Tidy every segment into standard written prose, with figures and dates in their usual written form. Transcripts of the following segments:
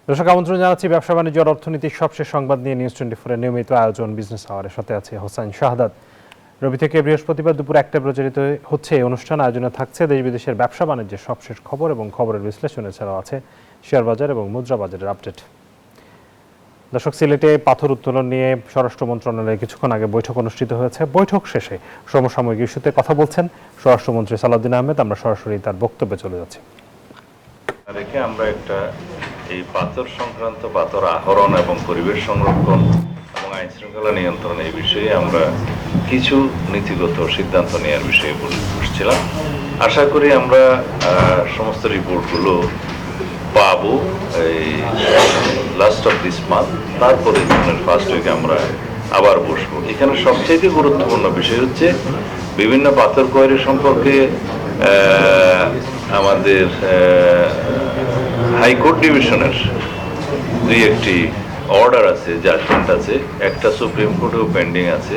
দর্শক আমন্ত্রণ জানাচ্ছি ব্যবসা বাণিজ্য আর অর্থনীতির সবশেষ সংবাদ নিয়ে নিউজ 24-এর নিয়মিত আয়োজন বিজনেস আওয়ারের সাথে আছে হোসাইন শাহাদাত। রবি থেকে বৃহস্পতিবার দুপুর 1টায় প্রচারিত হচ্ছে এই অনুষ্ঠান। আয়োজনে থাকছে দেশ বিদেশের ব্যবসা বাণিজ্যের সবশেষ খবর এবং খবরের বিশ্লেষণ, এছাড়াও আছে শেয়ার বাজার এবং মুদ্রা বাজারের আপডেট। দর্শক, সিলেটে পাথর উত্তোলন নিয়ে স্বরাষ্ট্র মন্ত্রণালয়ে কিছুক্ষণ আগে বৈঠক অনুষ্ঠিত হয়েছে। বৈঠক শেষে সমসাময়িক ইস্যুতে কথা বলছেন স্বরাষ্ট্রমন্ত্রী সালাউদ্দিন আহমেদ। আমরা সরাসরি তার বক্তব্যে চলে যাচ্ছি। আমরা একটা এই পাথর সংক্রান্ত পাথর আহরণ এবং পরিবেশ সংরক্ষণ এবং আইন শৃঙ্খলা নিয়ন্ত্রণ এই বিষয়ে আমরা কিছু নীতিগত সিদ্ধান্ত নেওয়ার বিষয়ে বসছিলাম। আশা করি আমরা সমস্ত রিপোর্টগুলো পাবো এই লাস্ট অফ দিস মান্থ, তারপরে জুনের ফার্স্ট উইকে আমরা আবার বসবো। এখানে সবচেয়ে গুরুত্বপূর্ণ বিষয় হচ্ছে বিভিন্ন পাথর কোয়ারি সম্পর্কে আমাদের হাইকোর্ট ডিভিশনের দুই একটি অর্ডার আছে, জাজমেন্ট আছে, একটা সুপ্রিম কোর্টেও পেন্ডিং আছে,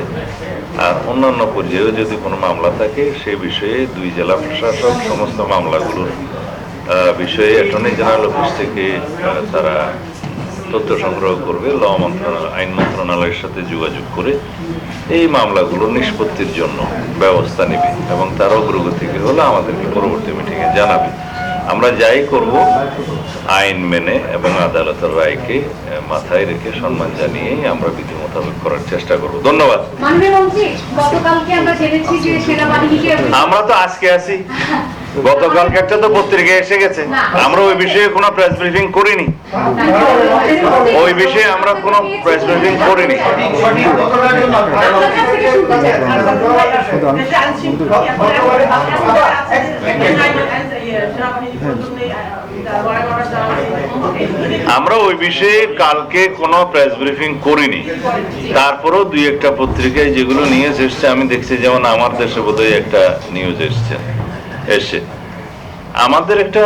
আর অন্যান্য পর্যায়েও যদি কোনো মামলা থাকে সে বিষয়ে দুই জেলা প্রশাসক সমস্ত মামলাগুলোর বিষয়ে অ্যাটর্নি জেনারেল অফিস থেকে তারা তথ্য সংগ্রহ করবে, ল মন্ত্রণালয় আইন মন্ত্রণালয়ের সাথে যোগাযোগ করে এই মামলাগুলো নিষ্পত্তির জন্য ব্যবস্থা নেবে এবং তার অগ্রগতি হলে আমাদেরকে পরবর্তী মিটিংয়ে জানাবে। আমরা যাই করব আইন মেনে এবং আদালতের রায়কে মাথায় রেখে সম্মান জানিয়েই আমরা বিধি মোতাবেক করার চেষ্টা করব। ধন্যবাদ। আমরা তো আজকে আছি, গতকালকে একটা তো পত্রিকায় এসে গেছে। আমরা ওই বিষয়ে কোনো প্রেস ব্রিফিং করিনি, ওই বিষয়ে আমরা কোনো প্রেস ব্রিফিং করিনি। আমরা ওই বিষয়ে কালকে কোনো প্রেস ব্রিফিং করিনি। তারপরেও দুই একটা পত্রিকায় যেগুলো নিউজ এসছে আমি দেখছি, যেমন আমার দেশে বোধহয় একটা নিউজ এসে আমাদের একটা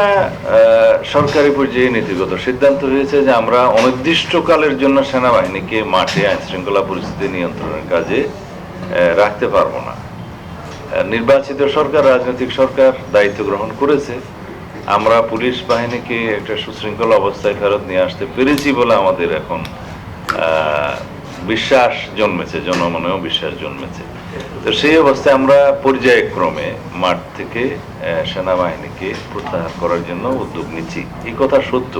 সরকারি পর্যায়ে নীতিগত সিদ্ধান্ত হয়েছে যে আমরা অনির্দিষ্টকালের জন্য সেনাবাহিনীকে মাঠে আইন শৃঙ্খলা পরিস্থিতি নিয়ন্ত্রণের কাজে রাখতে পারবো না। নির্বাচিত সরকার, রাজনৈতিক সরকার দায়িত্ব গ্রহণ করেছে। আমরা পুলিশ বাহিনীকে একটা সুশৃঙ্খল অবস্থায় ফেরত নিয়ে আসতে পেরেছি বলে আমাদের এখন বিশ্বাস জন্মেছে, জনমনেও বিশ্বাস জন্মেছে। তো সেই অবস্থায় আমরা পর্যায়ক্রমে মাঠ থেকে সেনাবাহিনীকে প্রত্যাহার করার জন্য উদ্যোগ নিচ্ছি, এই কথা সত্য।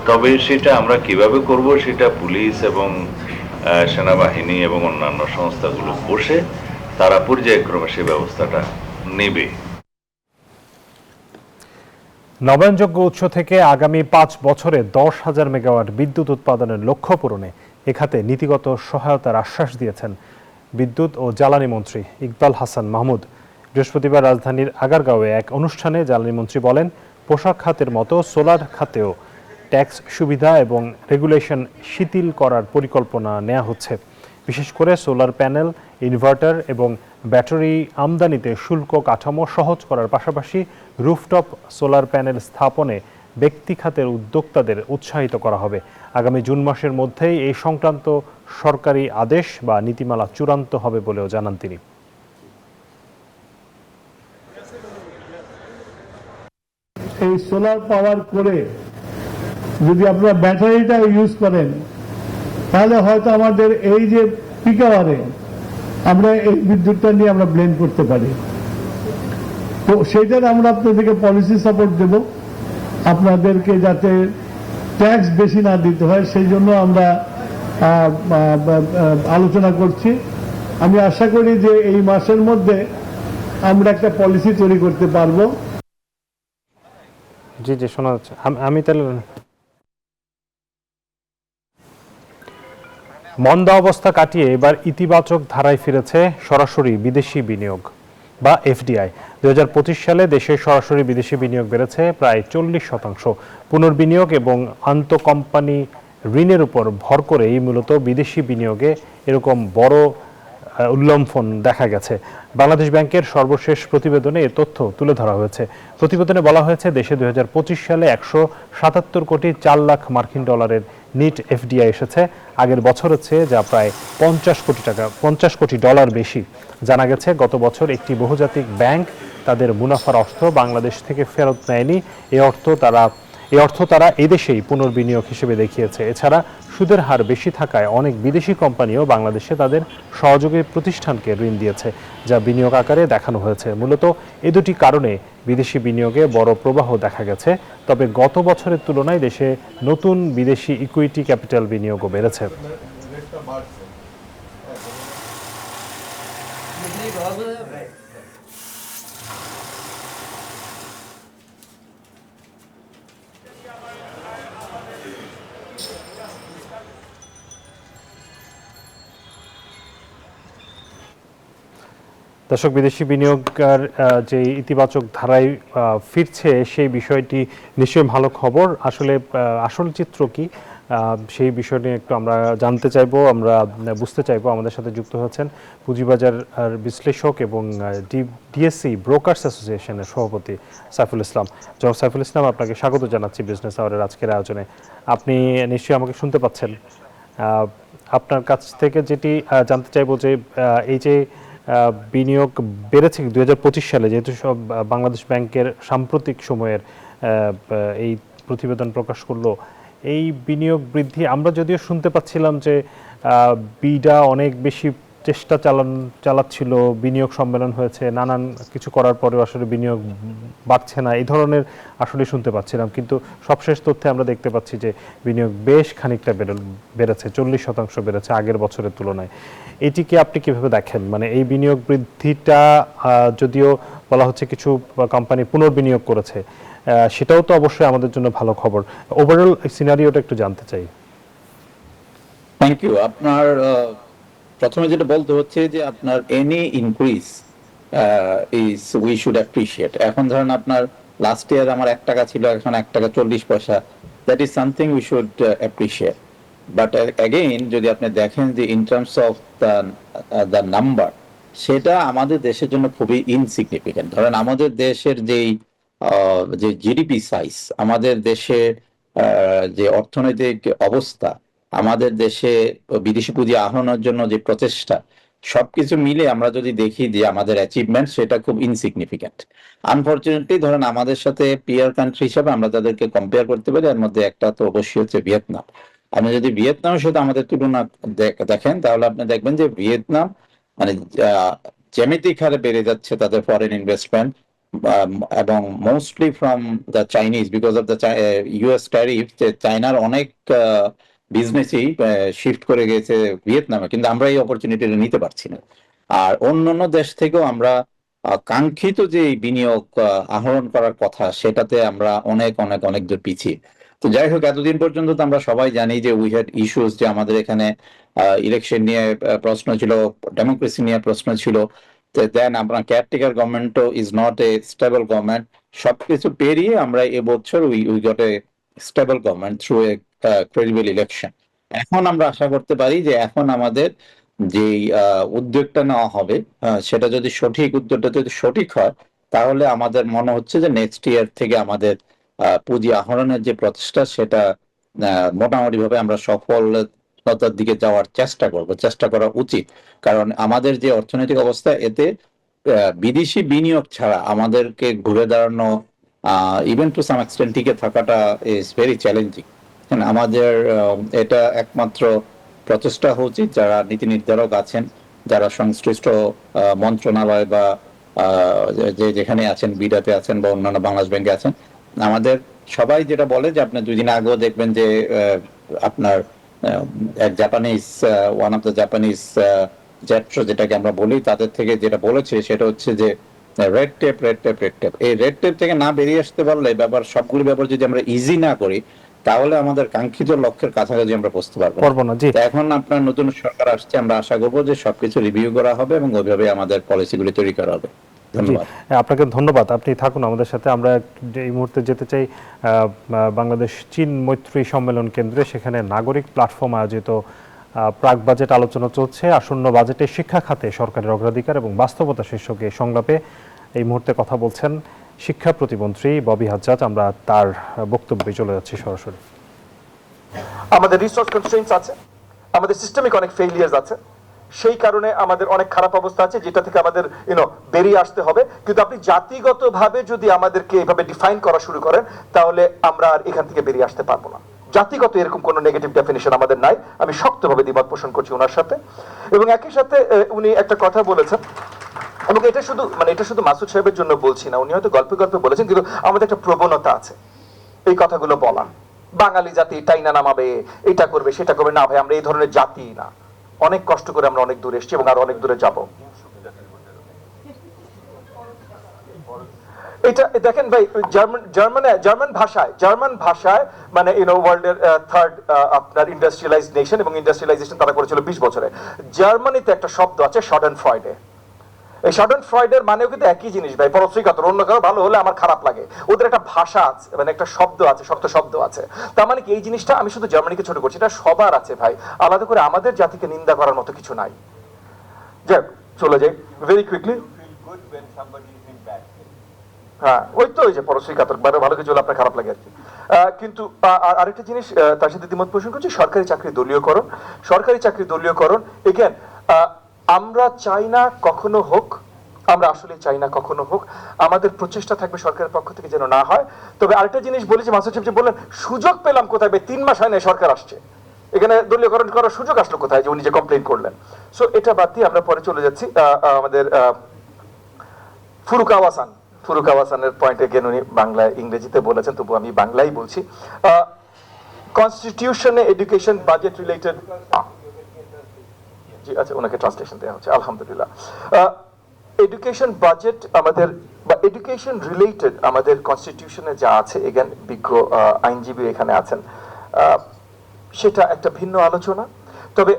তবে সেটা আমরা কিভাবে করব সেটা পুলিশ এবং সেনাবাহিনী এবং অন্যান্য সংস্থাগুলো বসে তারা পর্যায়ক্রমে সেই ব্যবস্থাটা নেবে। নবায়নযোগ্য উৎস থেকে আগামী 5 বছরে 10,000 মেগাওয়াট বিদ্যুৎ উৎপাদনের লক্ষ্য পূরণে এ খাতে নীতিগত সহায়তার আশ্বাস দিয়েছেন বিদ্যুৎ ও জ্বালানি মন্ত্রী ইকবাল হাসান মাহমুদ। বৃহস্পতিবার রাজধানীর আগারগাঁওয়ে এক অনুষ্ঠানে জ্বালানি মন্ত্রী বলেন, পোশাক খাতের মতো সোলার খাতেও ট্যাক্স সুবিধা এবং রেগুলেশন শিথিল করার পরিকল্পনা নেওয়া হচ্ছে। বিশেষ করে সোলার প্যানেল, ইনভার্টার এবং ব্যাটারি আমদানিতে শুল্ক কাঠামো সহজ করার পাশাপাশি রুফটপ সোলার প্যানেল স্থাপনে ব্যক্তি খাতের উদ্যোক্তাদের উৎসাহিত করা হবে। আগামী জুন মাসের মধ্যেই এই সংক্রান্ত সরকারি আদেশ বা নীতিমালা চূড়ান্ত হবে বলেও জানান তিনি। এই সোলার পাওয়ার করে যদি আপনারা ব্যাটারিটা ইউজ করেন তাহলে হয়তো আমাদের এই যে পিক আওয়ারে আমরা এই বিদ্যুৎটা নিয়ে আমরা ব্লেন্ড করতে পারি। তো সেইটার আমরা আপনাদেরকে পলিসি সাপোর্ট দেব, আপনাদেরকে যাতে ট্যাক্স বেশি না দিতে হয় সেই জন্য আমরা আলোচনা করছি। আমি আশা করি যে এই মাসের মধ্যে আমরা একটা পলিসি তৈরি করতে পারবো। জি জি, শোনা যাচ্ছে। আমি তাহলে মন্দা অবস্থা কাটিয়ে এবার ইতিবাচক ধারায় ফিরেছে সরাসরি বিদেশি বিনিয়োগ বা এফডিআই। 2025 সালে দেশে সরাসরি বিদেশি বিনিয়োগ বেড়েছে প্রায় 40%। পুনর্বিনিয়োগ এবং আন্তঃকোম্পানি ঋণের উপর ভর করেই মূলত বিদেশি বিনিয়োগে এরকম বড় উল্লম্ফন দেখা গেছে। বাংলাদেশ ব্যাংকের সর্বশেষ প্রতিবেদনে এ তথ্য তুলে ধরা হয়েছে। প্রতিবেদনে বলা হয়েছে, দেশে 2025 সালে 177 কোটি 4 লাখ মার্কিন ডলারের নিট এফডিআই এসেছে। আগের বছরের চেয়ে যা প্রায় 50 কোটি ডলার বেশি। জানা গেছে, গত বছর একটি বহুজাতিক ব্যাংক তাদের মুনাফার অর্থ বাংলাদেশ থেকে ফেরত নেয়নি। এ অর্থ তারা এই অর্থ তারা এদেশেই পুনর্বিনিয়োগ হিসেবে দেখিয়েছে। এছাড়া সুদের হার বেশি থাকায় অনেক বিদেশি কোম্পানিও বাংলাদেশে তাদের সহযোগী প্রতিষ্ঠানকে ঋণ দিয়েছে, যা বিনিয়োগ আকারে দেখানো হয়েছে। মূলত এ দুটি কারণে বিদেশি বিনিয়োগে বড় প্রবাহ দেখা গেছে। তবে গত বছরের তুলনায় দেশে নতুন বিদেশি ইকুইটি ক্যাপিটাল বিনিয়োগও বেড়েছে। দর্শক, বিদেশি বিনিয়োগের যে ইতিবাচক ধারায় ফিরছে সেই বিষয়টি নিশ্চয়ই ভালো খবর। আসলে আসল চিত্র কি সেই বিষয় নিয়ে একটু আমরা জানতে চাইবো, আমরা বুঝতে চাইবো। আমাদের সাথে যুক্ত হচ্ছেন পুঁজিবাজার বিশ্লেষক এবং ডিএসসি ব্রোকার্স অ্যাসোসিয়েশনের সভাপতি সাইফুল ইসলাম। জনাব সাইফুল ইসলাম, আপনাকে স্বাগত জানাচ্ছি বিজনেস আওয়ারের আজকের আয়োজনে। আপনি নিশ্চয়ই আমাকে শুনতে পাচ্ছেন। আপনার কাছ থেকে যেটি জানতে চাইবো যে এই যে বিনিয়োগ বেড়েছে 2025 সালে, যেহেতু সব বাংলাদেশ ব্যাংকের সাম্প্রতিক সময়ের এই প্রতিবেদন প্রকাশ করলো, এই বিনিয়োগ বৃদ্ধি আমরা যদিও শুনতে পাচ্ছিলাম যে বিডা অনেক বেশি চেষ্টা চালাচ্ছিল, বিনিয়োগ সম্মেলন হয়েছে, নানান কিছু করার পরেও আসলে বিনিয়োগ বাড়ছে না, এই ধরনের আসলে শুনতে পাচ্ছিলাম। কিন্তু সবশেষ তথ্যে আমরা দেখতে পাচ্ছি যে বিনিয়োগ বেশ খানিকটা বেড়েছে, 40% বেড়েছে আগের বছরের তুলনায়। এটিকে আপনি কিভাবে দেখেন? মানে এই বিনিয়োগ বৃদ্ধিটা যদিও বলা হচ্ছে কিছু কোম্পানি পুনর্বিনিয়োগ করেছে, সেটাও তো অবশ্যই আমাদের জন্য ভালো খবর। ওভারঅল সিনারিওটা একটু জানতে চাই। Thank you. আপনার প্রথমে যেটা বলতে হচ্ছে যে আপনার any increase is we should appreciate. এখন ধরেন আপনার লাস্ট ইয়ার আমার 1 টাকা ছিল, এখন 1 টাকা 40 পয়সা, that is something we should appreciate. But again যদি আপনি দেখেন যে in terms of the number, সেটা আমাদের দেশের জন্য খুবই ইনসিগনিফিকেন্ট। ধরেন আমাদের দেশের যে জিডিপি সাইজ, আমাদের দেশের যে অর্থনৈতিক অবস্থা, আমাদের দেশে বিদেশি পুঁজি আহরণের জন্য যে প্রচেষ্টা, সবকিছু মিলে আমরা যদি দেখি যে আমাদের অ্যাচিভমেন্ট, সেটা খুব ইনসিগনিফিকেন্ট। আনফরচুনেটলি ধরেন আমাদের সাথে পিয়ার কান্ট্রি হিসাবে আমরা তাদেরকে কম্পেয়ার করতে পারি, এর মধ্যে একটা তো অবশ্যই হচ্ছে ভিয়েতনাম। আপনি যদি ভিয়েতনামের সাথে আমাদের তুলনা দেখেন, তাহলে আপনি দেখবেন যে ভিয়েতনাম মানে জ্যামিতিক হারে বেড়ে যাচ্ছে তাদের ফরেন ইনভেস্টমেন্ট, এবং mostly from the Chinese, because of the US tariff. যে চায়নার অনেক বিজনেসই শিফট করে গেছে ভিয়েতনামে, কিন্তু আমরা এই অপরচুনিটিটা নিতে পারছি না। আর অন্যান্য দেশ থেকেও আমরা কাঙ্ক্ষিত যে বিনিয়োগ আহরণ করার কথা, সেটাতে আমরা অনেক অনেক অনেক দূর পিছিয়ে। তো যাই হোক, এতদিন পর্যন্ত তো আমরা সবাই জানি যে উই হ্যাড ইস্যুস, যে আমাদের এখানে ইলেকশন নিয়ে প্রশ্ন ছিল, ডেমোক্রেসি নিয়ে প্রশ্ন ছিল, দেন আপনার কেয়ারটেকার গভর্নমেন্টও is not a stable government. সবকিছু পেরিয়ে আমরা এবছর we got a stable government through a credible election. এখন আমরা আশা করতে পারি যে এখন আমাদের যে উদ্যোগটা নেওয়া হবে, সেটা যদি সঠিক, উদ্যোগটা যদি সঠিক হয়, তাহলে আমাদের মনে হচ্ছে যে নেক্সট ইয়ার থেকে আমাদের পুঁজি আহরণের যে প্রচেষ্টা, সেটা মোটামুটি ভাবে আমরা সফলতার দিকে যাওয়ার চেষ্টা করা উচিত। কারণ আমাদের যে অর্থনৈতিক অবস্থা, এতে বিদেশি বিনিয়োগ ছাড়া আমাদেরকে ঘুরে দাঁড়ানো, ইভেন টু সাম এক্সটেন্ট টিকে থাকাটা ইজ ভেরি চ্যালেঞ্জিং। আমাদের এটা একমাত্র প্রচেষ্টা উচিত, যারা নীতি নির্ধারক আছেন, যারা সংশ্লিষ্ট মন্ত্রণালয় বা যেখানে আছেন, বিডাতে আছেন বা অন্যান্য বাংলাদেশ ব্যাংকে আছেন, আমাদের সবাই যেটা বলে যে আপনি 2 দিন আগেও দেখবেন যে আপনার এক Japanese, one of the Japanese JETRO যেটাকে আমরা বলি, তাদের থেকে যেটা বলেছে সেটা হচ্ছে যে রেড টেপ। এই রেড টেপ থেকে না বেরিয়ে আসতে পারলে, সবগুলো ব্যাপার যদি আমরা ইজি না করি, তাহলে আমাদের কাঙ্ক্ষিত লক্ষ্যের কাছাকাছি আমরা পৌঁছতে পারবো না। এখন আপনার নতুন সরকার আসছে, আমরা আশা করবো যে সবকিছু রিভিউ করা হবে এবং ওইভাবে আমাদের পলিসিগুলি তৈরি করা হবে। ধন্যবাদ। আপনাকে ধন্যবাদ, আপনি থাকুন আমাদের সাথে। আমরা এই মুহূর্তে যেতে চাই বাংলাদেশ চীন মৈত্রী সম্মেলন কেন্দ্রে। সেখানে নাগরিক প্ল্যাটফর্ম আয়োজিত প্রাক বাজেট আলোচনা চলছে। আসন্ন বাজেটে শিক্ষা খাতে সরকারের অগ্রাধিকার এবং বাস্তবতা শীর্ষক এই সংলাপে এই মুহূর্তে কথা বলছেন শিক্ষা প্রতিমন্ত্রী ববি হাজ্জাজ। আমরা তার বক্তব্যে চলে যাচ্ছি সরাসরি। আমাদের রিসোর্স কনস্ট্রেইনটস আছে, আমাদের সিস্টেমিক অনেক ফেইলিয়ার্স আছে। সেই কারণে আমাদের অনেক খারাপ অবস্থা আছে, যেটা থেকে আমাদের বেরিয়ে আসতে হবে। কিন্তু আপনি জাতিগতভাবে যদি আমাদেরকে এভাবে ডিফাইন করা শুরু করেন, তাহলে আমরা আর এখান থেকে বেরিয়ে আসতে পারবো না। জাতিগত এরকম কোনো নেগেটিভ ডেফিনিশন আমাদের নাই। আমি শক্তভাবে দ্বিমত পোষণ করছি ওনার সাথে। এবং একই সাথে উনি একটা কথা বলেছেন, এবং এটা শুধু মাসুদ সাহেবের জন্য বলছি না, উনি হয়তো গল্পে গল্পে বলেছেন, কিন্তু আমাদের একটা প্রবণতা আছে এই কথাগুলো বলা। বাঙালি জাতি টাইনা নামাবে, এটা করবে সেটা করবে। না ভাই, আমরা এই ধরনের জাতি না। অনেক কষ্ট করে আমরা অনেক দূরে এসেছি এবং আরো অনেক দূরে যাব। এটা দেখেন ভাই, জার্মান ভাষায় মানে ওয়ার্ল্ডের থার্ড আপনার ইন্ডাস্ট্রিয়ালাইজড নেশন, এবং ইন্ডাস্ট্রিয়ালাইজেশন তারা করেছিল 20 বছরে। জার্মানিতে একটা শব্দ আছে শডেনফ্রয়েডে। এই শডেনফ্রয়েডের মানেও কিন্তু একই জিনিস ভাই, পরশ্রীকাতর। অন্য কারো ভালো হলে আমার খারাপ লাগে। ওদের একটা ভাষা আছে, মানে একটা শব্দ আছে, শক্ত শব্দ আছে। তার মানে কি এই জিনিসটা আমি শুধু জার্মানিকে ছোট করছি, এটা সবার আছে ভাই। আলাদা করে আমাদের জাতিকে নিন্দা করার মতো কিছু নাই। যাক, চলে যাই ভেরি কুইকলি। হ্যাঁ, ওই তো, ওই যে পরশ্রীকাতর, ভালো কিছু হলে আপনার খারাপ লাগে আর কি। কিন্তু আরেকটা জিনিস তার সাথে দ্বিমত পোষণ করছি, সরকারি চাকরি দলীয়করণ। সরকারি চাকরি দলীয়করণ এগেন আমরা চাই না কখনো হোক, আমরা আসলে চাই না কখনো হোক। আমাদের প্রচেষ্টা থাকবে সরকারের পক্ষ থেকে যেন না হয়। তবে আরেকটা জিনিস বলি, যে মাসুদ সাহেব যে বললেন সুযোগ পেলাম কোথায়, 3 মাস হয় না সরকার আসছে, এখানে দলীয়করণ করার সুযোগ আসলো কোথায়, যে উনি যে কমপ্লেন করলেন। সো এটা বাদ দিয়ে আমরা পরে চলে যাচ্ছি আমাদের ফুরুকাওয়াসানের পয়েন্টে গেন। উনি বাংলায় ইংরেজিতে বলেছেন, তবু আমি বাংলায় বলছি। কনস্টিটিউশনে এডুকেশন বাজেট রিলেটেড, জি আচ্ছা, ওনাকে ট্রান্সলেশন দেওয়া হচ্ছে, আলহামদুলিল্লাহ। এডুকেশন বাজেট আমাদের, বা এডুকেশন রিলেটেড আমাদের কনস্টিটিউশনে যা আছে, এগেন বিজ্ঞ আইনজীবী এখানে আছেন, সেটা একটা ভিন্ন আলোচনা। তবে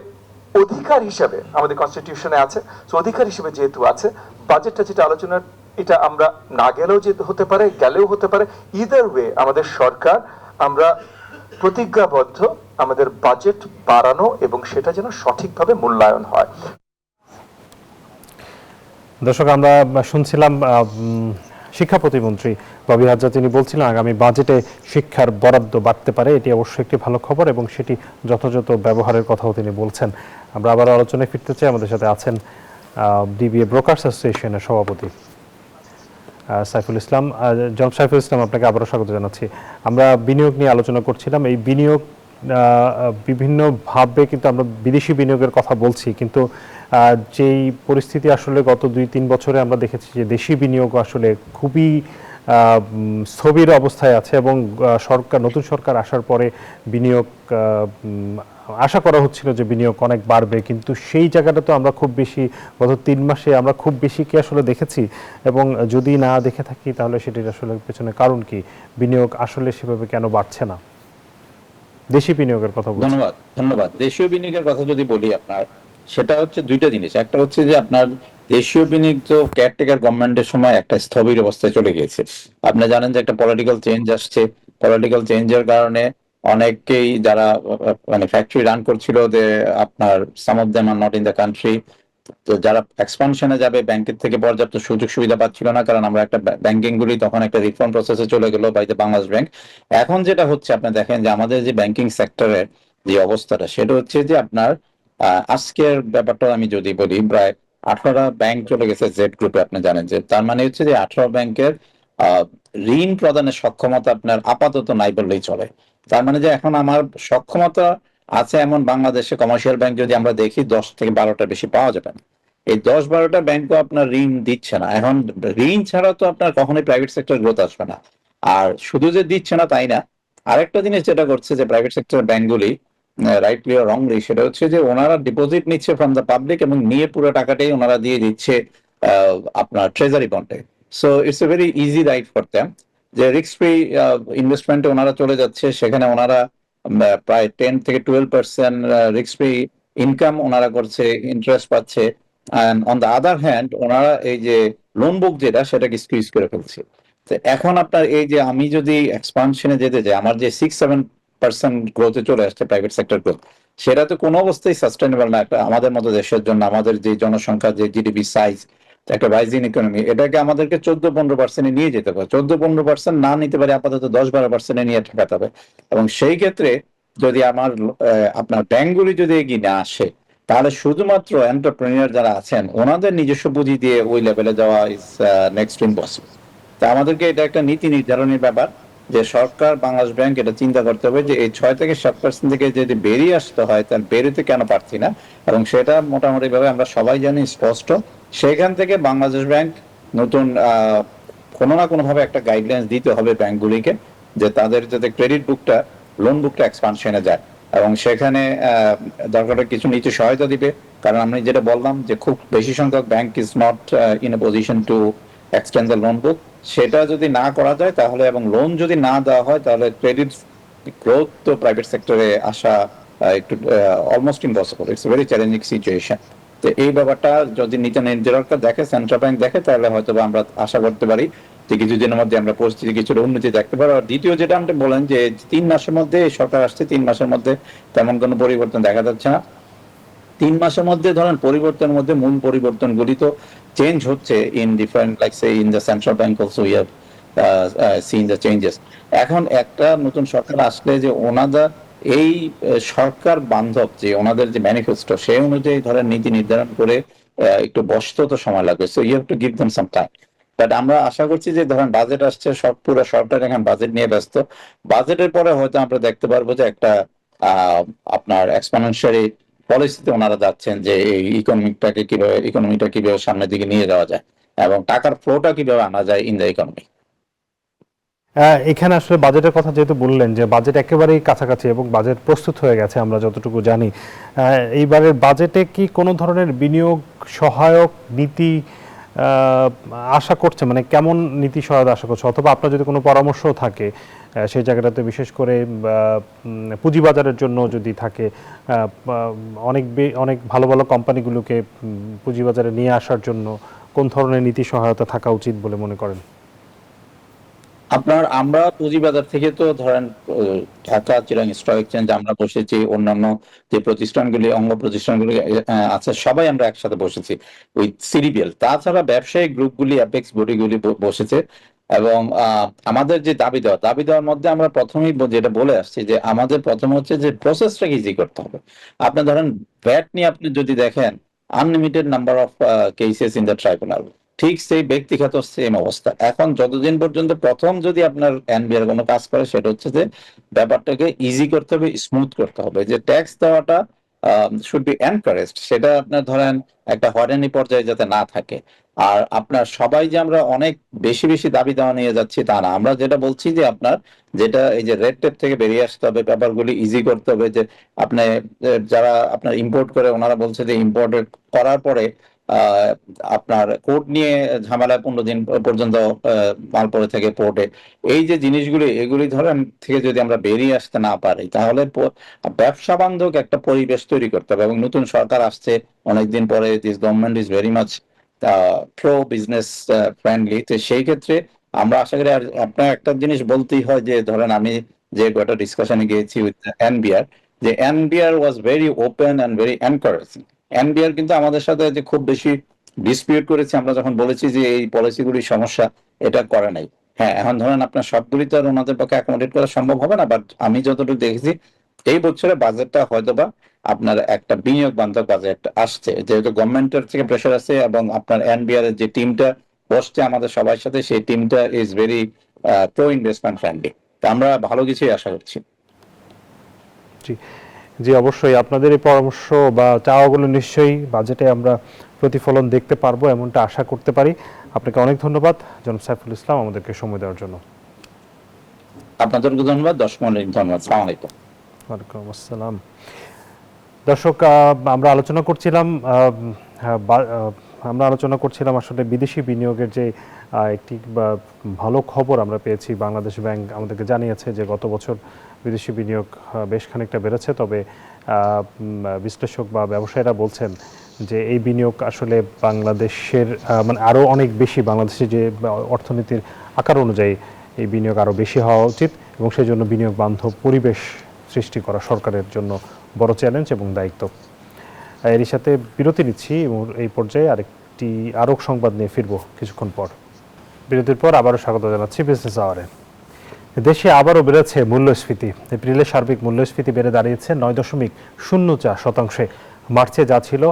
অধিকার হিসেবে আমাদের কনস্টিটিউশনে আছে। তো অধিকার হিসেবে যেহেতু আছে, বাজেটটা যেটা আলোচনা, এটা আমরা না গেলেও যে হতে পারে, গেলেও হতে পারে। ইদার ওয়ে আমাদের সরকার, আমরা প্রতিজ্ঞাবদ্ধ আমাদের বাজেট বাড়ানো, এবং সেটা যেন সঠিকভাবে মূল্যায়ন হয়। দর্শক, আমরা শুনছিলাম শিক্ষা প্রতিমন্ত্রী ববি হাজরা, তিনি বলছিলেন আগামী বাজেটে শিক্ষার বরাদ্দ বাড়তে পারে। এটি অবশ্যই একটি ভালো খবর, এবং সেটি যথাযথ ব্যবহারের কথাও তিনি বলছেন। আমরা আবার আলোচনায় ফিরতে চাই। আমাদের সাথে আছেন ডিবিএ ব্রোকার্স অ্যাসোসিয়েশনের সভাপতি সাইফুল ইসলাম। জনাব সাইফুল ইসলাম, আপনাকে আবারও স্বাগত জানাচ্ছি। আমরা বিনিয়োগ নিয়ে আলোচনা করছিলাম। এই বিনিয়োগ বিভিন্নভাবে কিন্তু আমরা বিদেশি বিনিয়োগের কথা বলছি, কিন্তু যেই পরিস্থিতি আসলে গত 2-3 বছরে আমরা দেখেছি যে দেশি বিনিয়োগ আসলে খুবই স্থবির অবস্থায় আছে, এবং নতুন সরকার আসার পরে বিনিয়োগ আশা করা হচ্ছিল যে বিনিয়োগ অনেক বাড়বে, কিন্তু সেই জায়গাটা তো আমরা খুব বেশি গত 3 মাসে আমরা খুব বেশি কি আসলে দেখেছি? এবং যদি না দেখে থাকি, তাহলে সেটির আসলে পেছনে কারণ কি? বিনিয়োগ আসলে সেভাবে কেন বাড়ছে না? দেশি বিনিয়োগের কথা বলছি। ধন্যবাদ। দেশীয় বিনিয়োগের কথা যদি বলি, আপনার সেটা হচ্ছে দুইটা জিনিস। একটা হচ্ছে যে আপনার দেশীয় বিনিয়োগ তো কেয়ারটেকার গভর্নমেন্টের সময় একটা স্থবির অবস্থায় চলে গিয়েছে। আপনি জানেন যে একটা পলিটিক্যাল চেঞ্জ আসছে। পলিটিক্যাল চেঞ্জের কারণে অনেকেই যারা মানে ফ্যাক্টরি রান করছিল, যে আপনার some of them are not in the country, তো যারা এক্সপানশনে যাবে ব্যাংকের থেকে পর্যাপ্ত সুযোগ সুবিধা পাচ্ছিল না, কারণ আমরা একটা ব্যাংকিং গুলি তখন একটা রিফর্ম প্রসেসে চলে গেল বাই দ্য বাংলাদেশ ব্যাংক। এখন যেটা হচ্ছে, আপনি দেখেন যে আমাদের যে ব্যাংকিং সেক্টরের যে অবস্থাটা, সেটা হচ্ছে যে আপনার আজকের ব্যাপারটা আমি যদি বলি, প্রায় 18টা ব্যাংক চলে গেছে জেড গ্রুপে। আপনি জানেন যে তার মানে হচ্ছে যে 18 ব্যাংকের ঋণ প্রদানের সক্ষমতা আপনার আপাতত নাই বললেই চলে। তার মানে যে এখন আমার সক্ষমতা আছে এমন বাংলাদেশে কমার্শিয়াল ব্যাংক যদি আমরা দেখি 10 থেকে 12টার বেশি পাওয়া যাবে না। এই 10-12টা ব্যাংকও আপনার ঋণ দিচ্ছে না। এখন ঋণ ছাড়া তো আপনার কখনোই প্রাইভেট সেক্টর গ্রোথ আসবে না। আর শুধু যে দিচ্ছে না তাই না, আরেকটা জিনিস যেটা করছে যে প্রাইভেট সেক্টর ব্যাংকগুলি, রাইটলি অর রংলি, সেটা হচ্ছে যে ওনারা ডিপোজিট নিচ্ছে ফ্রম দ্য পাবলিক, এবং নিয়ে পুরো টাকাটাই ওনারা দিয়ে দিচ্ছে আপনার ট্রেজারি বন্ডে। So it's a very easy right for them, যে রিস্ক ফ্রি ইনভেস্টমেন্টে ওনারা চলে যাচ্ছে। সেখানে ওনারা প্রায় 10 থেকে 12% রিস্ক ফ্রি ইনকাম ওনারা করছে, ইন্টারেস্ট পাচ্ছে। And on the other hand ওনারা এই যে লোন বুক যেটা, সেটাকে স্কুইজ করে ফেলছে। তো এখন আপনার এই যে আমি যদি এক্সপানশনে যেতে চাই, আমার যে 6-7% গ্রোথে চলে আসছে প্রাইভেট সেক্টর গ্রোথ, সেটা তো কোনো অবস্থায় সাস্টেনেবল না একটা আমাদের মতো দেশের জন্য। আমাদের যে জনসংখ্যা, যে জিডিপি সাইজ, একটা রাইজিং ইকোনমি, এটাকে আমাদেরকে 14-15% নিয়ে যেতে হবে। 14-15% না নিতে পারে, আপাতত 10-12% নিয়ে ঠেকাতে হবে। এবং সেই ক্ষেত্রে যদি আমার আপনার ব্যাংকগুলি যদি এগিয়ে না আসে, তাহলে শুধুমাত্র এন্টারপ্রেনিয়ার যারা আছেন ওনাদের নিজস্ব পুঁজি দিয়ে ওই লেভেলে যাওয়া ইজ নেক্সট ইম্পসিবল। তা আমাদেরকে এটা একটা নীতি নির্ধারণের ব্যাপার যে সরকার, বাংলাদেশ ব্যাংক এটা চিন্তা করতে হবে যে এই 6 থেকে 7% থেকে যদি বেরিয়ে আসতে হয় তাহলে বেরোতে কেন পারছি না, এবং সেটা মোটামুটি ভাবে আমরা সবাই জানি স্পষ্ট। সেখান থেকে বাংলাদেশ ব্যাংক নতুন কোনো না কোনো ভাবে একটা গাইডলাইন্স দিতে হবে ব্যাংকগুলিকে যে তাদের যাতে ক্রেডিট বুকটা, লোন বুকটা এক্সপানশনে যায়, এবং সেখানে দরকার কিছু নীতি সহায়তা দিবে। কারণ আমি যেটা বললাম যে খুব বেশি সংখ্যক bank is not in a position to extend the loan বুক। সেটা যদি না করা যায় তাহলে, এবং লোন যদি না দেওয়া হয় তাহলে ক্রেডিট গ্রোথ তো প্রাইভেট সেক্টরে আসা একটু almost impossible. It's very challenging situation. তো এই ব্যাপারটা যদি নীতি নির্ধারকরা দেখে, সেন্ট্রাল ব্যাংক দেখে, তাহলে হয়তো আমরা আশা করতে পারি যে কিছুদিনের মধ্যে আমরা পরিস্থিতি কিছুটা উন্নতি দেখতে পারবো। আর দ্বিতীয় যেটা আপনি বলেন যে 3 মাসের মধ্যে সরকার আসছে, 3 মাসের মধ্যে তেমন কোনো পরিবর্তন দেখা যাচ্ছে না। 3 মাসের মধ্যে ধরেন পরিবর্তনের মধ্যে মূল পরিবর্তনগুলি তো চেঞ্জ হচ্ছে in different, like say in the central bank also we have seen the changes. এখন একটা নতুন সরকার আসলে যে ওনাদের এই সরকার বান্ধব যে ওনাদের যে ম্যানিফেস্টো সেই অনুযায়ী ধরেন নীতি নির্ধারণ করে একটু বসতে তো সময় লাগবে। So you have to give them some time. But আমরা আশা করছি যে ধরেন বাজেট আসছে, সব পুরো সরকার এখন বাজেট নিয়ে ব্যস্ত। বাজেটের পরে হয়তো আমরা দেখতে পারবো যে একটা আপনার এক্সপোনেনশিয়ালি পলিসিতে ওনারা যাচ্ছেন যে এই ইকোনমিটা কিভাবে সামনের দিকে নিয়ে যাওয়া যায় এবং টাকার ফ্লোটা কিভাবে আনা যায় ইন দ্য ইকোনমি। এখানে আসলে বাজেটের কথা যেহেতু বললেন যে বাজেট একেবারেই কাছাকাছি এবং বাজেট প্রস্তুত হয়ে গেছে আমরা যতটুকু জানি, এইবারের বাজেটে কি কোনো ধরনের বিনিয়োগ সহায়ক নীতি আশা করছে, মানে কেমন নীতি সহায়তা আশা করছে, অথবা আপনার যদি কোনো পরামর্শ থাকে সেই জায়গাটাতে, বিশেষ করে পুঁজিবাজারের জন্য যদি থাকে, অনেক ভালো ভালো কোম্পানিগুলোকে পুঁজিবাজারে নিয়ে আসার জন্য কোন ধরনের নীতি সহায়তা থাকা উচিত বলে মনে করেন? আমরা পুঁজিবাজার থেকে তো ধরেন ঢাকা চিরাং স্টক এক্সচেঞ্জ আমরা বসেছি, অন্যান্য যে প্রতিষ্ঠানগুলি, অঙ্গ প্রতিষ্ঠানগুলি আছে সবাই আমরা একসাথে বসেছি ওই সিডিপিএল। তাছাড়া ব্যবসায়িক গ্রুপগুলি, অ্যাপেক্স বডিগুলি বসেছে। এবং আমাদের যে দাবি দেওয়ার মধ্যে আমরা প্রথমেই যেটা বলে আসছি যে আমাদের প্রথম হচ্ছে যে প্রসেসটাকে ইজি করতে হবে। আপনি ধরেন ভ্যাট নিয়ে আপনি যদি দেখেন unlimited number of cases in the tribunal, ঠিক সেই ব্যক্তিগত সেম অবস্থা। এখন যতদিন পর্যন্ত প্রথম যদি আপনার এনবিআর কোনো কাজ করে সেটা হচ্ছে যে ব্যাপারটাকে ইজি করতে হবে, স্মুথ করতে হবে, যে ট্যাক্স দেওয়াটা শুড বি এনকারেজড। সেটা আপনার ধরেন একটা হয়রানি পর্যায়ে যাতে না থাকে। আর আপনার সবাই যে আমরা অনেক বেশি বেশি দাবি দেওয়া নিয়ে যাচ্ছি তা না। আমরা যেটা বলছি যে আপনার যেটা এই যে রেড টেপ থেকে বেরিয়ে আসতে হবে, ব্যাপারগুলি ইজি করতে হবে। যে আপনি যারা আপনার ইম্পোর্ট করে ওনারা বলছে যে ইম্পোর্ট করার পরে আপনার কোর্ট নিয়ে ঝামেলায় 15 দিন পর্যন্ত মাল পড়ে থেকে পোর্টে, এই যে জিনিসগুলি এগুলি ধরেন থেকে যদি আমরা বেরিয়ে আসতে না পারি তাহলে ব্যবসা বান্ধব একটা পরিবেশ তৈরি করতে হবে। এবং নতুন সরকার আসছে অনেকদিন পরে, this government is very much pro business friendly. তো সেই ক্ষেত্রে আমরা আশা করি। আর আপনার একটা জিনিস বলতেই হয় যে ধরেন আমি যে গোটা ডিসকাশনে গিয়েছি উইথ এনবিআর, যে NBR was very open and very encouraging. NBR কিন্তু আমাদের সাথে যে খুব বেশি ডিসপিউট করেছে আমরা যখন বলেছি যে এই পলিসিগুলির সমস্যা, এটা করে নাই। হ্যাঁ, এখন ধরেন আপনার সবগুলি তো আর ওনাদের পক্ষে অ্যাকোমোডেট করা সম্ভব হবে না, বাট আমি যতটুকু দেখেছি এই বছরের বাজেটটা হয়তোবা আপনার একটা বিনিয়োগ বান্ধব বাজেট আসছে, যেহেতু গভর্নমেন্টের থেকে প্রেশার আছে এবং আপনার এনবিআর এর যে টিমটা বসছে আমাদের সবার সাথে, সেই টিমটা is very pro investment friendly. তা আমরা ভালো কিছুই আশা করছি। জি, অবশ্যই আপনাদের এই পরামর্শ বা চাওয়াগুলো নিশ্চয়ই বাজেটে আমরা প্রতিফলন দেখতে পারবো, এমনটা আশা করতে পারি। আপনাকে অনেক ধন্যবাদ জনাব সাইফুল ইসলাম আমাদেরকে সময় দেওয়ার জন্য। আপনাদেরকে ধন্যবাদ, দর্শক মণ্ডলী ধন্যবাদ। আসসালামু আলাইকুম। ওয়ালাইকুম আসসালাম। দর্শক, আমরা আলোচনা করছিলাম আসলে বিদেশি বিনিয়োগের যে একটি ভালো খবর আমরা পেয়েছি। বাংলাদেশ ব্যাংক আমাদেরকে জানিয়েছে যে গত বছর বিদেশি বিনিয়োগ বেশ খানিকটা বেড়েছে, তবে বিশ্লেষক বা ব্যবসায়ীরা বলছেন যে এই বিনিয়োগ আসলে বাংলাদেশের মানে আরও অনেক বেশি, বাংলাদেশের যে অর্থনীতির আকার অনুযায়ী এই বিনিয়োগ আরও বেশি হওয়া উচিত, এবং সেই জন্য বিনিয়োগ বান্ধব পরিবেশ সৃষ্টি করা সরকারের জন্য বড় চ্যালেঞ্জ এবং দায়িত্ব। এরই সাথে বিরতি নিচ্ছি এবং এই পর্যায়ে আরও সংবাদ নিয়ে ফিরব কিছুক্ষণ পর। বিরতির পর আবারও স্বাগত জানাচ্ছি বিজনেস আওয়ারে। দেশে আবারও বেড়েছে মূল্যস্ফীতি। এপ্রিলে সার্বিক মূল্যস্ফীতি বেড়ে দাঁড়িয়েছে 9.04%। মার্চে যা ছিল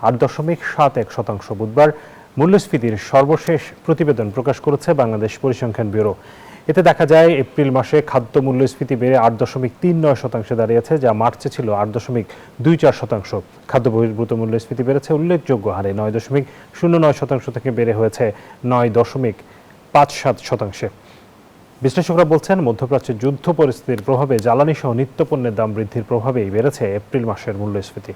8.71%। বুধবার মূল্যস্ফীতির সর্বশেষ প্রতিবেদন প্রকাশ করেছে বাংলাদেশ পরিসংখ্যান ব্যুরো। এতে দেখা যায় এপ্রিল মাসে খাদ্য মূল্যস্ফীতি বেড়ে 8.39% দাঁড়িয়েছে, যা মার্চে ছিল 8.24%। খাদ্য বহির্ভূত মূল্যস্ফীতি বেড়েছে উল্লেখযোগ্য হারে 9.09% থেকে বেড়ে হয়েছে 9.57%। বিশ্লেষকরা বলছেন, মধ্যপ্রাচ্যের যুদ্ধ পরিস্থিতির প্রভাবে জ্বালানি সহ নিত্যপণ্যের দাম বৃদ্ধির প্রভাবেই বেড়েছে এপ্রিল মাসের মূল্যস্ফীতি।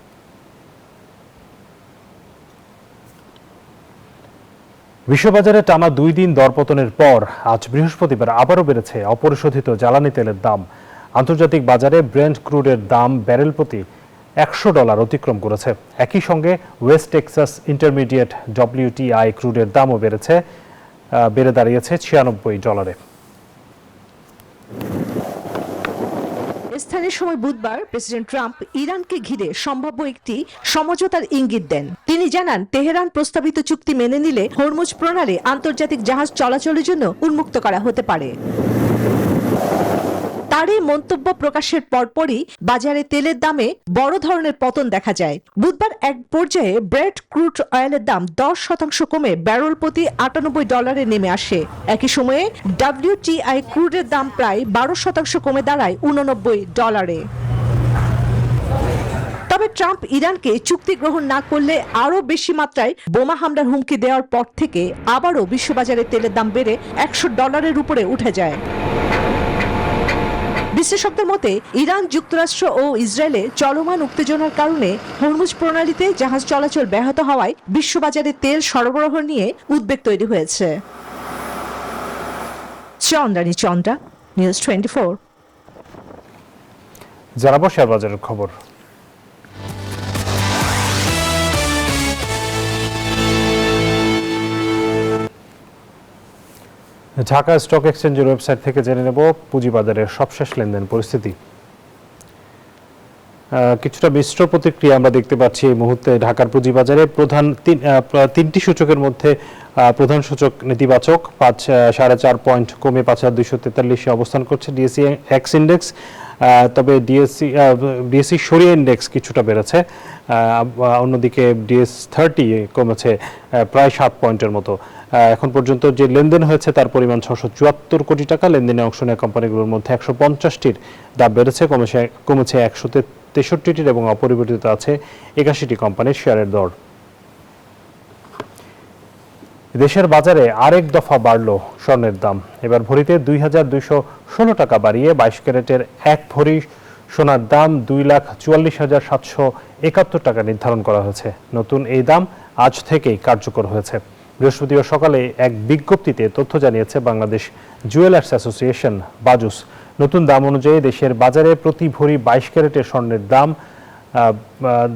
বিশ্ববাজারে টানা 2 দিন দরপতনের পর আজ বৃহস্পতিবার আবারও বেড়েছে অপরিশোধিত জ্বালানি তেলের দাম। আন্তর্জাতিক বাজারে ব্রেন্ট ক্রুডের দাম ব্যারেল প্রতি $100 অতিক্রম করেছে। একই সঙ্গে ওয়েস্ট টেক্সাস ইন্টারমিডিয়েট WTI ক্রুডের দামও বেড়ে দাঁড়িয়েছে $96। স্থানীয় সময় বুধবার প্রেসিডেন্ট ট্রাম্প ইরানকে ঘিরে সম্ভাব্য একটি সমঝোতার ইঙ্গিত দেন। তিনি জানান, তেহরান প্রস্তাবিত চুক্তি মেনে নিলে হরমুজ প্রণালী আন্তর্জাতিক জাহাজ চলাচলের জন্য উন্মুক্ত করা হতে পারে। তার এই মন্তব্য প্রকাশের পরপরই বাজারে তেলের দামে বড় ধরনের পতন দেখা যায়। বুধবার এক পর্যায়ে ব্রেন্ট ক্রুড অয়েলের দাম 10% কমে ব্যারেল প্রতি $98 নেমে আসে। একই সময়ে WTI ক্রুডের দাম প্রায় 12% কমে দাঁড়ায় $89। তবে ট্রাম্প ইরানকে চুক্তি গ্রহণ না করলে আরও বেশি মাত্রায় বোমা হামলার হুমকি দেওয়ার পর থেকে আবারও বিশ্ববাজারে তেলের দাম বেড়ে $100 উপরে উঠে যায়। বিশ্লেষকদের মতে, ইরান, যুক্তরাষ্ট্র ও ইসরায়েলে চলমান উত্তেজনার কারণে হরমুজ প্রণালীতে জাহাজ চলাচল ব্যাহত হওয়ায় বিশ্ববাজারে তেল সরবরাহ নিয়ে উদ্বেগ তৈরি হয়েছে। চন্দ্রানী চন্দ্রা, নিউজ 24। জানাবো শেয়ার বাজারের খবর। ঢাকা স্টক এক্সচেঞ্জের ওয়েবসাইট থেকে জেনে নেব পুঁজিবাজারের সবশেষ লেনদেন পরিস্থিতি। কিছুটা মিশ্র প্রতিক্রিয়া আমরা দেখতে পাচ্ছি এই মুহূর্তে ঢাকার পুঁজিবাজারে। প্রধান তিনটি সূচকের মধ্যে প্রধান সূচক নেতিবাচক, 4.5 পয়েন্ট কমে 5243 অবস্থান করছে ডিএসসি এক্স ইন্ডেক্স। তবে ডিএসসি সরিয়া ইন্ডেক্স কিছুটা বেড়েছে। অন্যদিকে DS30 কমেছে প্রায় 7 পয়েন্টের মতো। এখন পর্যন্ত যে লেনদেন হয়েছে তার পরিমাণ 674 কোটি টাকা। লেনদেনে অংশ নেওয়া কোম্পানিগুলোর মধ্যে 150টির দাম বেড়েছে, কমেছে 163টির এবং অপরিবর্তিত আছে 81টি কোম্পানির শেয়ারের দর। দেশের বাজারে আরেক দফা বাড়ল স্বর্ণের দাম। এবার ভরিতে 2216 টাকা বাড়িয়ে 22 ক্যারেটের 1 ভরি সোনার দাম 2,44,771 টাকা নির্ধারণ করা হয়েছে। নতুন এই দাম আজ থেকেই কার্যকর হয়েছে। বৃহস্পতিবার সকালে এক বিজ্ঞপ্তিতে তথ্য জানিয়েছে বাংলাদেশ জুয়েলার্স অ্যাসোসিয়েশন বাজুস। নতুন দাম অনুযায়ী দেশের বাজারে প্রতি ভরি 22 ক্যারেটের স্বর্ণের দাম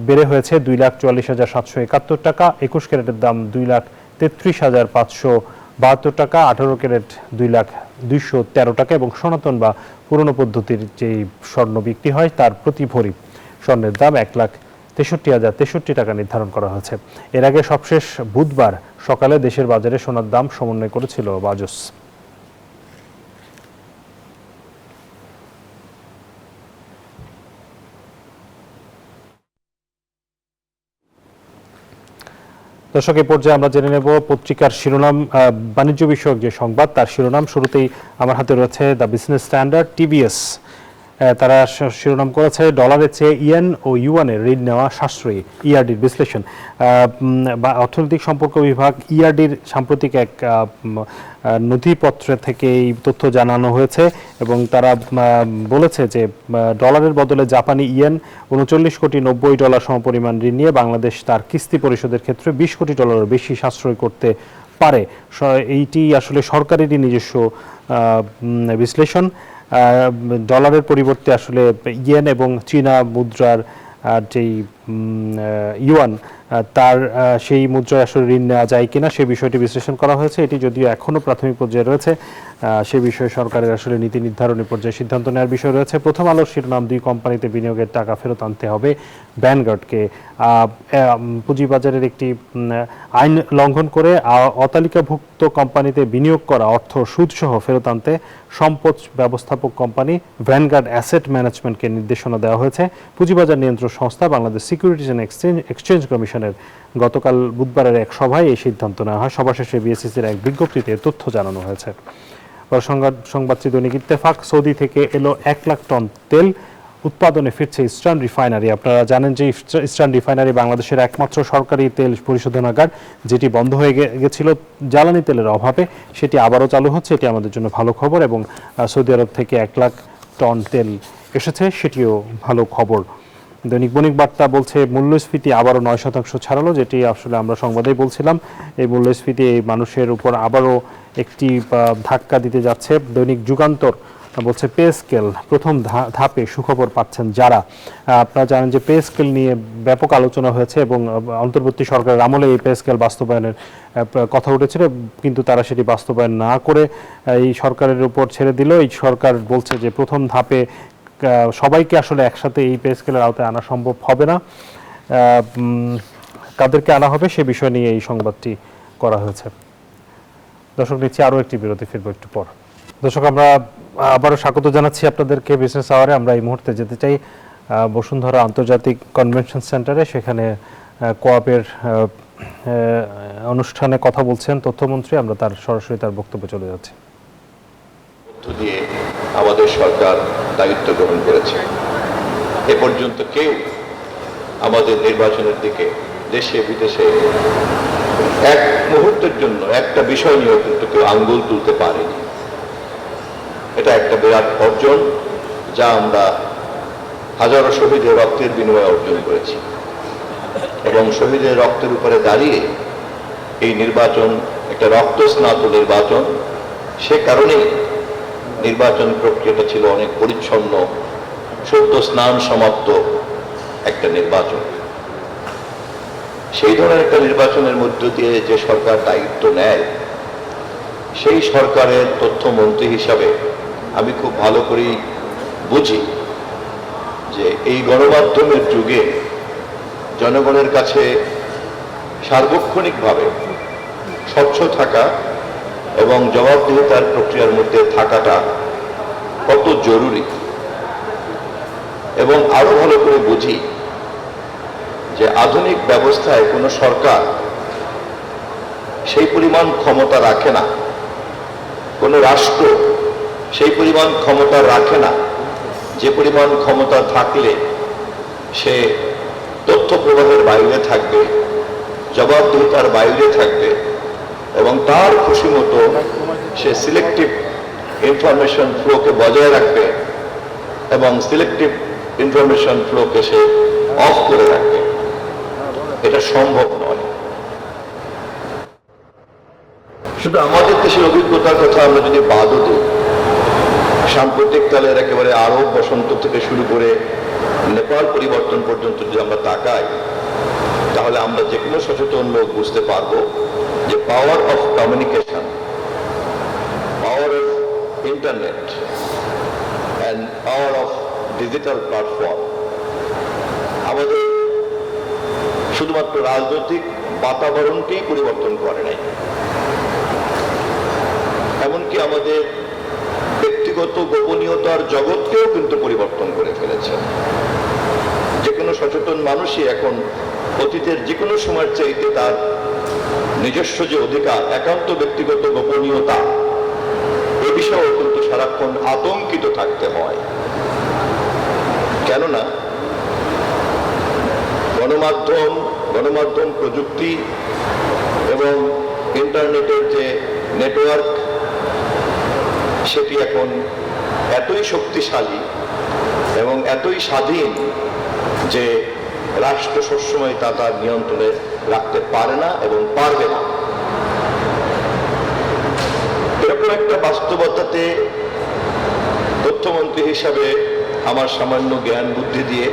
বেড়ে হয়েছে 2,44,771 টাকা। 21 ক্যারেটের দাম 2,33,572 টাকা। 18 ক্যারেট 2,213 টাকা এবং সনাতন বা পুরনো পদ্ধতির যেই স্বর্ণ বিক্রি হয় তার প্রতি ভরি স্বর্ণের দাম 1,63,063 টাকা নির্ধারণ করা হয়েছে। এর আগে সবশেষ বুধবার সকালে দেশের বাজারে সোনার দাম সমন্বয় করেছিল বাজুস। দর্শক, এই পর্যায়ে আমরা জেনে নেব পত্রিকার শিরোনাম, বাণিজ্য বিষয়ক যে সংবাদ তার শিরোনাম। শুরুতেই আমার হাতে রয়েছে দ্য বিজনেস স্ট্যান্ডার্ড। TBS তারা শিরোনাম করেছে, ডলারের চেয়ে ইয়েন ও ইউয়ানের ঋণ নেওয়া সাশ্রয়ী। ইআরডির বিশ্লেষণ। অর্থনৈতিক সম্পর্ক বিভাগ ইআরডির সাম্প্রতিক এক নথিপত্র থেকে এই তথ্য জানানো হয়েছে এবং তারা বলেছে যে ডলারের বদলে জাপানি ইয়েন $39.90 সমপরিমাণ ঋণ নিয়ে বাংলাদেশ তার কিস্তি পরিশোধের ক্ষেত্রে $20 কোটি বেশি সাশ্রয় করতে পারে। এইটি আসলে সরকারেরই নিজস্ব বিশ্লেষণ। ডলারের পরিবর্তে আসলে ইয়েন এবং চীনা মুদ্রার যেই ইউয়ান তার সেই মুদ্রায় আসলে ঋণ নেওয়া যায় কিনা সে বিষয়টি বিশ্লেষণ করা হয়েছে। এটি যদিও এখনও প্রাথমিক পর্যায়ে রয়েছে, সে বিষয়ে সরকারের আসলে নীতি নির্ধারণী পর্যায়ে সিদ্ধান্ত নেওয়ার বিষয় রয়েছে। প্রথম আলোর শিরোনাম, 2 কোম্পানিতে বিনিয়োগের টাকা ফেরত আনতে হবে ভ্যানগার্ডকে। পুঁজিবাজারের একটি আইন লঙ্ঘন করে অতালিকাভুক্ত কোম্পানিতে বিনিয়োগ করা অর্থ সুদসহ ফেরত আনতে সম্পদ ব্যবস্থাপক কোম্পানি ভ্যানগার্ড অ্যাসেট ম্যানেজমেন্টকে নির্দেশনা দেওয়া হয়েছে। পুঁজিবাজার নিয়ন্ত্রক সংস্থা বাংলাদেশ সিকিউরিটিজ অ্যান্ড এক্সচেঞ্জ কমিশনের গতকাল বুধবারের এক সভায় এই সিদ্ধান্ত নেওয়া হয়। সভা শেষে বিএসইসির এক বিজ্ঞপ্তিতে তথ্য জানানো হয়েছে। সংবাদটি দৈনিক ইত্তেফাক। সৌদি থেকে এলো 1 লাখ টন তেল, উৎপাদনে ফিরছে ইস্টার্ন রিফাইনারি। আপনারা জানেন যে ইস্টার্ন রিফাইনারি বাংলাদেশের একমাত্র সরকারি তেল পরিশোধনাগার, যেটি বন্ধ হয়ে গেছিল জ্বালানি তেলের অভাবে, সেটি আবারও চালু হচ্ছে। এটি আমাদের জন্য ভালো খবর, এবং সৌদি আরব থেকে 1 লাখ টন তেল এসেছে, সেটিও ভালো খবর। দৈনিক বণিক বার্তা বলছে মূল্যস্ফীতি আবারও 9% ছাড়ালো, যেটি আসলে আমরা সংবাদেই বলছিলাম। এই মূল্যস্ফীতি এই মানুষের উপর আবারও একটি ধাক্কা দিতে যাচ্ছে। দৈনিক যুগান্তর বলছে পে স্কেল প্রথম ধাপে সুখবর পাচ্ছেন যারা। আপনারা জানেন যে পে স্কেল নিয়ে ব্যাপক আলোচনা হয়েছে, এবং অন্তর্বর্তী সরকারের আমলে এই পে স্কেল বাস্তবায়নের কথা উঠেছিল, কিন্তু তারা সেটি বাস্তবায়ন না করে এই সরকারের উপর ছেড়ে দিল। এই সরকার বলছে যে প্রথম ধাপে সবাইকে আসলে একসাথে এই পে স্কেলের আওতায় আনা সম্ভব হবে না। কাদেরকে আনা হবে সে বিষয় নিয়ে এই সংবাদটি করা হয়েছে। দর্শক, নিচ্ছি আরও একটি বিরতি, ফিরবো একটু পর। দর্শক, আমরা আবারও স্বাগত জানাচ্ছি আপনাদেরকে বিজনেস আওয়ারে। আমরা এই মুহূর্তে যেতে চাই বসুন্ধরা আন্তর্জাতিক কনভেনশন সেন্টারে। সেখানে কোঅপের অনুষ্ঠানে কথা বলছেন তথ্যমন্ত্রী। আমরা তার সরাসরি তার বক্তব্যে চলে যাচ্ছি। দিয়ে আমাদের সরকার দায়িত্ব গ্রহণ করেছে। এ পর্যন্ত কেউ আমাদের নির্বাচনের দিকে দেশে বিদেশে এক মুহূর্তের জন্য একটা বিষয় নিয়ে কিন্তু কেউ আঙ্গুল তুলতে পারেনি। এটা একটা বিরাট অর্জন, যা আমরা হাজারো শহীদের রক্তের বিনিময়ে অর্জন করেছি, এবং শহীদের রক্তের উপরে দাঁড়িয়ে এই নির্বাচন একটা রক্তস্নাত নির্বাচন। সে কারণেই নির্বাচন প্রক্রিয়াটা ছিল অনেক পরিচ্ছন্ন, সদ্য স্নান সমাপ্ত একটা নির্বাচন। সেই ধরনের একটা নির্বাচনের মধ্য দিয়ে যে সরকার দায়িত্ব নেয়, সেই সরকারের তথ্যমন্ত্রী হিসাবে আমি খুব ভালো করেই বুঝি যে এই গণমাধ্যমের যুগে জনগণের কাছে সার্বক্ষণিকভাবে স্বচ্ছ থাকা এবং জবাবদিহিতার প্রক্রিয়ার মধ্যে থাকাটা কত জরুরি। এবং আরো ভালো করে বুঝি যে আধুনিক ব্যবস্থায় কোনো সরকার সেই পরিমাণ ক্ষমতা রাখে না, কোনো রাষ্ট্র সেই পরিমাণ ক্ষমতা রাখে না যে পরিমাণ ক্ষমতা থাকলে সে তথ্য প্রবাহের বাইরে থাকবে, জবাবদিহিতার বাইরে থাকবে, এবং তার খুশি মতো সে সিলেক্টিভ ইনফরমেশন ফ্লোকে বজায় রাখবে এবং সিলেক্টিভ ইনফরমেশন ফ্লোকে সে অফ করে রাখবে। এটা সম্ভব নয়। শুধু আমাদের দেশের অভিজ্ঞতার কথা আমরা যদি বাদও দিই, সাম্প্রতিক কালের একেবারে আরব বসন্ত থেকে শুরু করে নেপাল পরিবর্তন পর্যন্ত যদি আমরা তাকাই, তাহলে আমরা যে কোনো সচেতন লোক বুঝতে পারবো যে power of communication, power of internet and power of digital platform আমাদের শুধুমাত্র রাজনৈতিক বাতাবরণকেই পরিবর্তন করে নাই, এমনকি আমাদের ব্যক্তিগত গোপনীয়তার জগৎকেও কিন্তু পরিবর্তন করে ফেলেছে। যে কোনো সচেতন মানুষই এখন অতীতের যে কোনো সময়ের চাইতে তার নিজস্ব যে অধিকার, একান্ত ব্যক্তিগত গোপনীয়তা, এ বিষয়েও কিন্তু সারাক্ষণ আতঙ্কিত থাকতে হয়। কেননা গণমাধ্যম প্রযুক্তি এবং ইন্টারনেটের যে নেটওয়ার্ক, সেটি এখন এতই শক্তিশালী এবং এতই স্বাধীন যে রাষ্ট্র সবসময় তা তার নিয়ন্ত্রণে রাখতে পারে না এবং পারবে না। এরকম একটা বাস্তবতাতে তথ্যমন্ত্রী হিসাবে আমার সামান্য জ্ঞান বুদ্ধি দিয়ে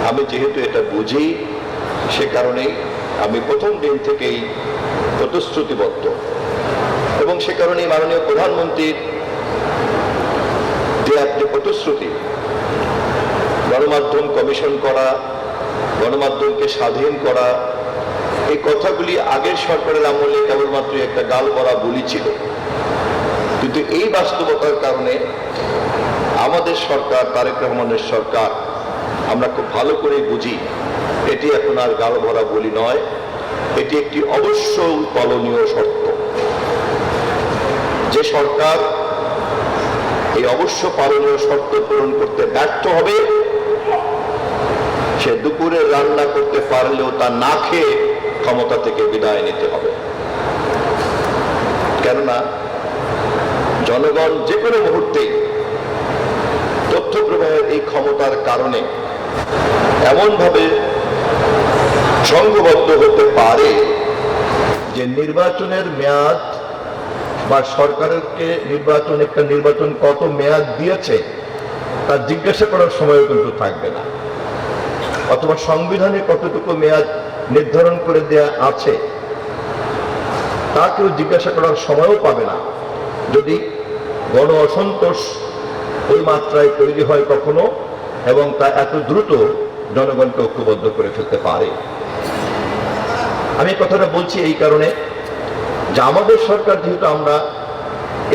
আমি যেহেতু এটা বুঝি, সে কারণেই আমি প্রথম দিন থেকেই প্রতিশ্রুতিবদ্ধ, এবং সে কারণেই মাননীয় প্রধানমন্ত্রীর দেয়া যে প্রতিশ্রুতি, গণমাধ্যম কমিশন করা, গণমাধ্যমকে স্বাধীন করা, এই কথাগুলি আগের সরকারের আমলে কেবলমাত্র একটা গাল বলা বলি ছিল। কিন্তু এই বাস্তবতার কারণে আমাদের সরকার, তারেক রহমানের সরকার, আমরা খুব ভালো করে বুঝি এটি এখন আর গাল ভরা বলি নয়, এটি একটি অবশ্যই পালনীয় শর্ত। যে সরকার এই অবশ্য পালনীয় শর্ত পূরণ করতে ব্যর্থ হবে, সে দুপুরে রান্না করতে পারলেও তা না খেয়ে ক্ষমতা থেকে বিদায় নিতে হবে। কেননা জনগণ যে কোনো মুহূর্তেই তথ্য প্রবাহের এই ক্ষমতার কারণে এমনভাবে সংঘবদ্ধ হতে পারে যে নির্বাচনের মেয়াদ বা সরকারকে নির্বাচন কত মেয়াদ দিয়েছে তা জিজ্ঞাসা করার সময় কিন্তু থাকবে না, অথবা সংবিধানে কতটুকু মেয়াদ নির্ধারণ করে দেয়া আছে তা কেউ জিজ্ঞাসা করার সময়ও পাবে না, যদি গণ অসন্তোষ ওই মাত্রায় তৈরি হয় কখনো এবং তা এত দ্রুত জনগণকে ঐক্যবদ্ধ করে ফেলতে পারে। আমি কথাটা বলছি এই কারণে যে আমাদের সরকার, যেহেতু আমরা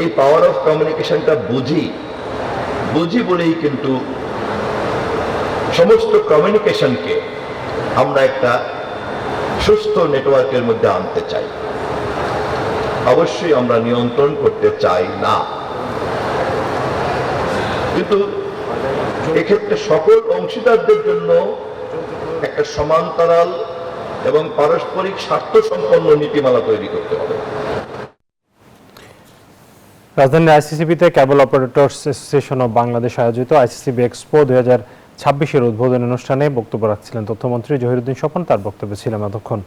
এই পাওয়ার অফ কমিউনিকেশনটা বুঝি বলেই কিন্তু সমস্ত কমিউনিকেশনকে আমরা একটা সুস্থ নেটওয়ার্কের মধ্যে আনতে চাই। অবশ্যই আমরা নিয়ন্ত্রণ করতে চাই না, কিন্তু এক্ষেত্রে সকল অংশীদারদের জন্য একটা সমান্তরাল এবং পারস্পরিক স্বার্থ সম্পন্ন নীতিমালা তৈরি করতে হবে। রাজধানীর আইসিসিবিতে কেবল অপারেটর্স অ্যাসোসিয়েশন অব বাংলাদেশ আয়োজিত আইসিসিবি এক্সপো 2026-এর উদ্বোধনী অনুষ্ঠানে বক্তব্য রাখছিলেন তথ্যমন্ত্রী জহিরুদ্দিন স্বপন। তার বক্তব্যে ছিলাম এতক্ষণ।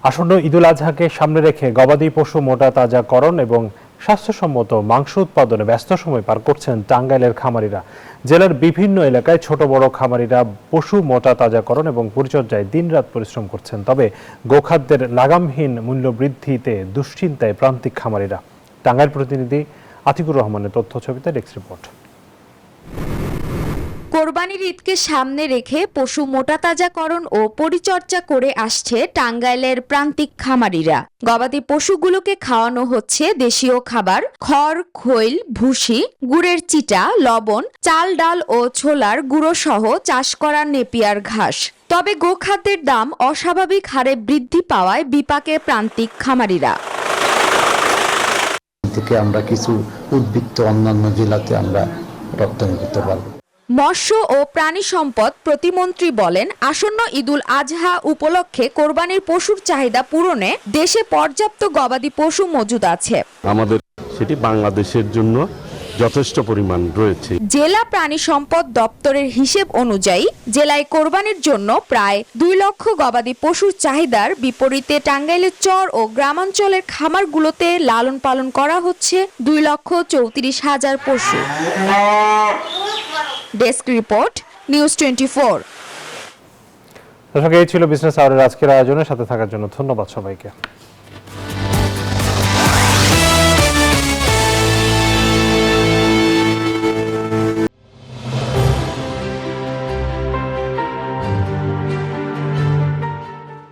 আসন্ন ঈদুল আজহাকে সামনে রেখে গবাদি পশু মোটা তাজাকরণ এবং স্বাস্থ্যসম্মত মাংস উৎপাদনে ব্যস্ত সময় পার করছেন টাঙ্গাইলের খামারিরা। জেলার বিভিন্ন এলাকায় ছোট বড় খামারিরা পশু মোটা তাজাকরণ এবং পরিচর্যায় দিনরাত পরিশ্রম করছেন। তবে গোখাদ্যের লাগামহীন মূল্য বৃদ্ধিতে দুশ্চিন্তায় প্রান্তিক খামারিরা। টাঙ্গাইল প্রতিনিধি আতিকুর রহমানের তথ্য ছবিতে ডেস্ক রিপোর্ট। কোরবানির ঈদকে সামনে রেখে পশু মোটাতাজাকরণ ও পরিচর্যা করে আসছে টাঙ্গাইলের প্রান্তিক খামারিরা। গবাদি পশুগুলোকে খাওয়ানো হচ্ছে দেশীয় খাবার, খড়, খৈল, ভুসি, গুড়ের চিটা, লবণ, চাল, ডাল ও ছোলার গুঁড়ো সহ চাষ করা নেপিয়ার ঘাস। তবে গোখাদ্যের দাম অস্বাভাবিক হারে বৃদ্ধি পাওয়ায় বিপাকে প্রান্তিক খামারিরা। থেকে আমরা কিছু উদ্বৃত্ত অন্যান্য জেলাতে আমরা রপ্তানি করতে পারবো। মৎস্য ও প্রাণী সম্পদ প্রতিমন্ত্রী বলেন, আসন্ন ঈদুল আজহা উপলক্ষে কোরবানির পশুর চাহিদা পূরণে দেশে পর্যাপ্ত গবাদি পশু মজুদ আছে। আমাদের সেটি বাংলাদেশের জন্য যথেষ্ট পরিমাণ রয়েছে। জেলা প্রাণী সম্পদ দপ্তরের হিসেব অনুযায়ী জেলায় কোরবানির জন্য প্রায় 2 লক্ষ গবাদি পশুর চাহিদার বিপরীতে টাঙ্গাইলের চর ও গ্রামাঞ্চলের খামারগুলোতে লালন পালন করা হচ্ছে 2,34,000 পশু। Desk report, news 24। দর্শক, এই ছিল বিজনেস আওয়ারের আজকের আয়োজনের সাথে থাকার জন্য ধন্যবাদ সবাইকে।